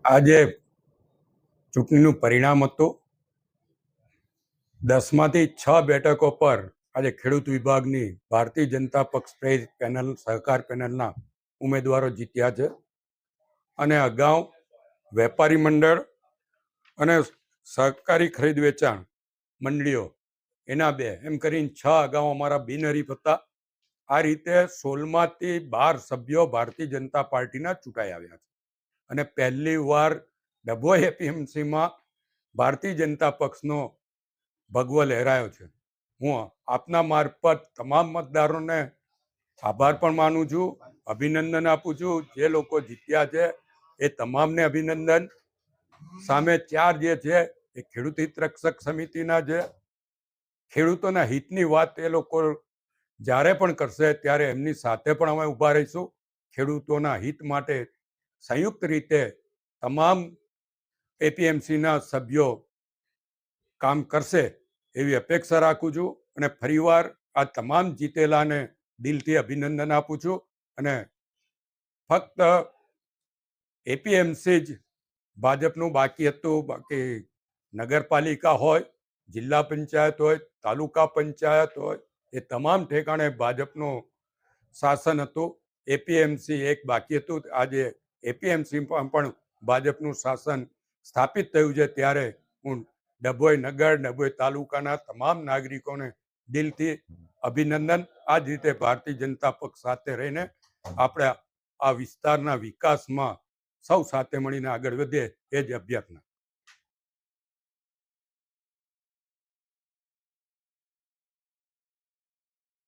આજે ચૂંટણીનું પરિણામ હતું. 10માંથી 6 બેઠકો પર આજે ખેડૂત વિભાગની ભારતીય જનતા પક્ષ પ્રેરિત પેનલ સહકાર પેનલના ઉમેદવારો જીત્યા છે. અને અગાઉ વેપારી મંડળ અને સહકારી ખરીદ વેચાણ મંડળીઓ એના 2 એમ કરીને 6 અગાઉ અમારા બિનહરીફ હતા. આ રીતે 16માંથી 12 સભ્યો ભારતીય જનતા પાર્ટીના ચૂંટાઈ આવ્યા છે. અને પહેલી વાર ડભોઈ એપીએમસીમાં ભારતીય જનતા પક્ષનો ભગવો લહેરાયો છે. હું આપના મારફત તમામ મતદારોને આભાર પણ માનું છું, અભિનંદન આપું છું. જે લોકો જીત્યા છે એ તમામને અભિનંદન. સામે 4 જે છે એ ખેડૂત હિત રક્ષક સમિતિના છે. ખેડૂતોના હિતની વાત એ લોકો જ્યારે પણ કરશે ત્યારે એમની સાથે પણ અમે ઊભા રહીશું. ખેડૂતોના હિત માટે સંયુક્ત રીતે તમામ એપીએમસીના સભ્યો કામ કરશે એવી અપેક્ષા રાખું છું. અને ફરીવાર આ તમામ જીતેલાને દિલથી અભિનંદન આપું છું. અને ફક્ત એપીએમસી જ ભાજપનું બાકી હતું. બાકી નગરપાલિકા હોય, જિલ્લા પંચાયત હોય, તાલુકા પંચાયત હોય, એ તમામ ઠેકાણે ભાજપનું શાસન હતું. એપીએમસી એક બાકી હતું. આજે એપીએમસીમાં પણ ભાજપનું શાસન સ્થાપિત થયું છે. ત્યારે હું ડભોઈ નગર, ડભોઈ તાલુકાના તમામ નાગરિકોને દિલથી અભિનંદન. આ જ રીતે ભારતીય જનતા પક્ષ સાથે રહીને આપણે આ વિસ્તારના વિકાસમાં સૌ સાથે મળીને આગળ વધીએ એ જ અભ્યર્થના.